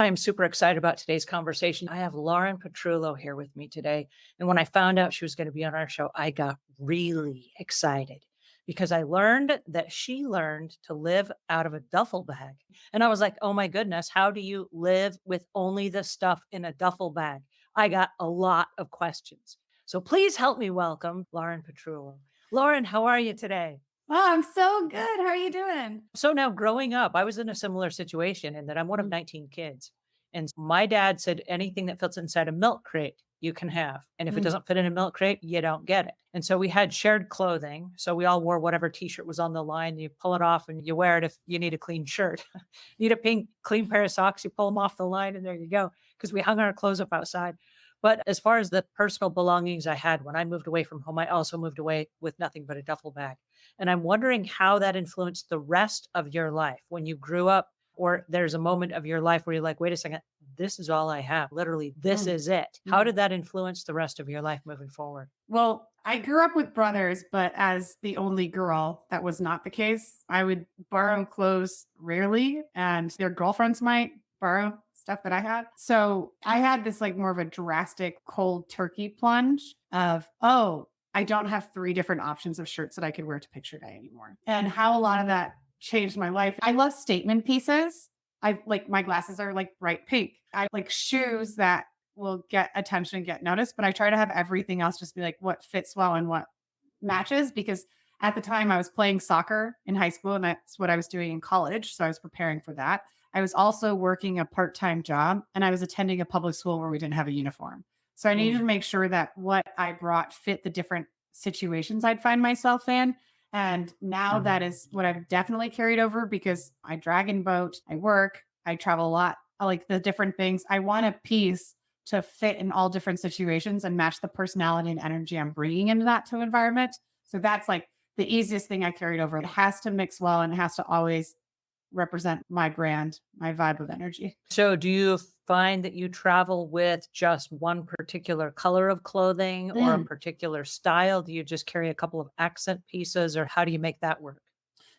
I am super excited about today's conversation. I have Lauren Petrullo here with me today. And when I found out she was going to be on our show, I got really excited because I learned that she learned to live out of a duffel bag. And I was like, oh my goodness, how do you live with only the stuff in a duffel bag? I got a lot of questions. So please help me welcome Lauren Petrullo. Lauren, how are you today? Oh, I'm so good. How are you doing? So now growing up, I was in a similar situation in that I'm one of Mm, 19 kids. And my dad said anything that fits inside a milk crate, you can have. And if it mm, doesn't fit in a milk crate, you don't get it. And so we had shared clothing. So we all wore whatever t-shirt was on the line. You pull it off and you wear it if you need a clean shirt. Need a pink clean pair of socks, you pull them off the line and there you go. Because we hung our clothes up outside. But as far as the personal belongings I had when I moved away from home, I also moved away with nothing but a duffel bag. And I'm wondering how that influenced the rest of your life when you grew up, or there's a moment of your life where you're like, wait a second, this is all I have. Literally, this mm, is it. How mm. did that influence the rest of your life moving forward? Well, I grew up with brothers, but as the only girl, that was not the case. I would borrow clothes rarely, and their girlfriends might borrow stuff that I had. So I had this like more of a drastic cold turkey plunge of, oh, I don't have three different options of shirts that I could wear to picture day anymore. And how a lot of that changed my life. I love statement pieces. I like my glasses are like bright pink. I like shoes that will get attention and get noticed, but I try to have everything else just be like what fits well and what matches because at the time I was playing soccer in high school and that's what I was doing in college. So I was preparing for that. I was also working a part time job and I was attending a public school where we didn't have a uniform. So I needed Mm, to make sure that what I brought fit the different situations I'd find myself in. And now that is what I've definitely carried over because I dragon boat, I work, I travel a lot. I like the different things. I want a piece to fit in all different situations and match the personality and energy I'm bringing into that to environment. So that's like the easiest thing I carried over. It has to mix well and it has to always represent my brand, my vibe of energy. So, do you find that you travel with just one particular color of clothing or a Mm, particular style? Do you just carry a couple of accent pieces, or how do you make that work?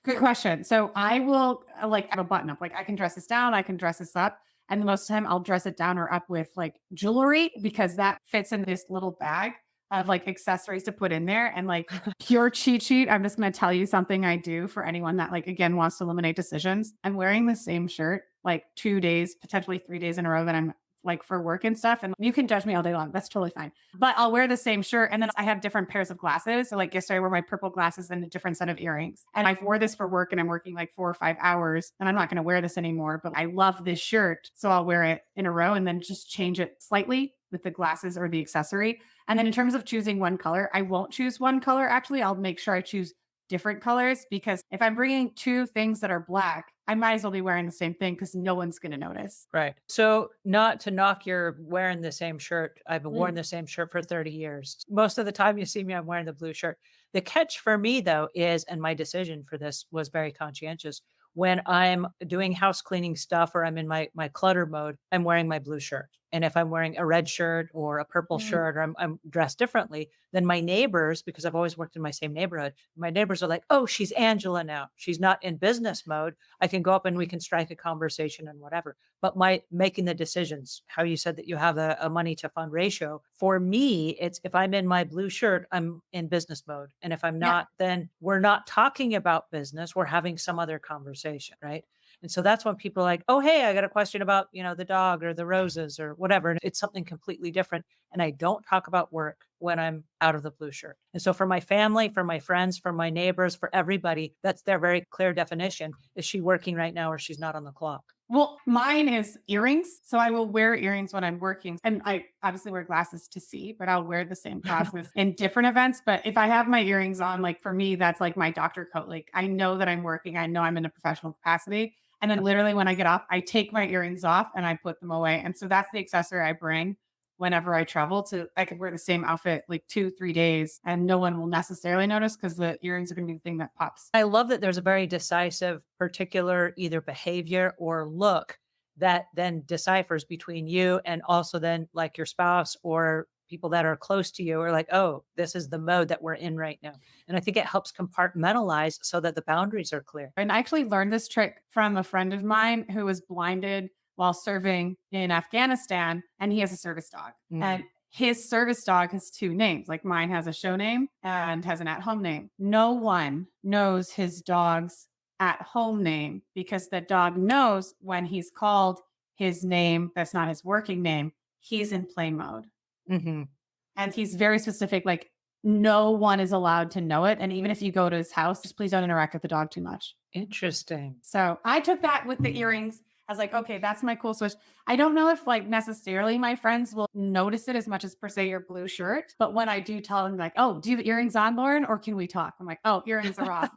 good question. So I will like have a button up. Like I can dress this down, I can dress this up. And the most of the time I'll dress it down or up with like jewelry because that fits in this little bag of like accessories to put in there. And like pure cheat sheet, I'm just going to tell you something I do for anyone that like again wants to eliminate decisions. I'm wearing the same shirt like 2 days, potentially 3 days in a row that I'm like for work and stuff. And you can judge me all day long. That's totally fine. But I'll wear the same shirt and then I have different pairs of glasses. So like yesterday I wore my purple glasses and a different set of earrings. And I wore this for work and I'm working like 4 or 5 hours and I'm not going to wear this anymore, but I love this shirt. So I'll wear it in a row and then just change it slightly with the glasses or the accessory. And then in terms of choosing one color, I won't choose one color. Actually, I'll make sure I choose different colors because if I'm bringing two things that are black, I might as well be wearing the same thing because no one's going to notice. Right. So, not to knock your wearing the same shirt. I've worn Mm, the same shirt for 30 years. Most of the time you see me, I'm wearing the blue shirt. The catch for me, though, is, and my decision for this was very conscientious. When I'm doing house cleaning stuff or I'm in my clutter mode, I'm wearing my blue shirt. And if I'm wearing a red shirt or a purple mm, shirt or I'm dressed differently, then my neighbors, because I've always worked in my same neighborhood, my neighbors are like, oh, she's Angela now. She's not in business mode. I can go up and we can strike a conversation and whatever. But my making the decisions, how you said that you have a money to fund ratio, for me, it's if I'm in my blue shirt, I'm in business mode. And if I'm yeah. not, then we're not talking about business. We're having some other conversation, right? And so that's when people are like, oh, hey, I got a question about, the dog or the roses or whatever. And it's something completely different. And I don't talk about work when I'm out of the blue shirt. And so for my family, for my friends, for my neighbors, for everybody, that's their very clear definition. Is she working right now or she's not on the clock? Well, mine is earrings. So I will wear earrings when I'm working. And I obviously wear glasses to see, but I'll wear the same glasses in different events. But if I have my earrings on, like for me, that's like my doctor coat. Like I know that I'm working. I know I'm in a professional capacity. And then literally when I get off, I take my earrings off and I put them away. And so that's the accessory I bring whenever I travel to, I could wear the same outfit like 2, 3 days and no one will necessarily notice because the earrings are going to be the thing that pops. I love that there's a very decisive, particular either behavior or look that then deciphers between you and also then like your spouse or people that are close to you are like, oh, this is the mode that we're in right now. And I think it helps compartmentalize so that the boundaries are clear. And I actually learned this trick from a friend of mine who was blinded while serving in Afghanistan, and he has a service dog. And his service dog has two names. Like mine has a show name and has an at home name. No one knows his dog's at home name because the dog knows when he's called his name that's not his working name, he's in play mode. Mhm. And he's very specific. Like no one is allowed to know it. And even if you go to his house, just please don't interact with the dog too much. Interesting. So I took that with the earrings. I was like, okay, that's my cool switch. I don't know if like necessarily my friends will notice it as much as per se your blue shirt. But when I do tell them like, oh, do you have earrings on, Lauren? Or can we talk? I'm like, oh, earrings are off.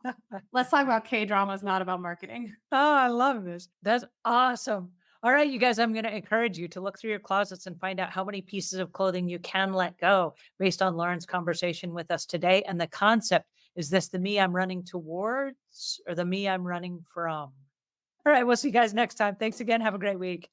Let's talk about K-dramas, not about marketing. Oh, I love this. That's awesome. All right, you guys, I'm going to encourage you to look through your closets and find out how many pieces of clothing you can let go based on Lauren's conversation with us today. And the concept is this the me I'm running towards or the me I'm running from? All right, we'll see you guys next time. Thanks again. Have a great week.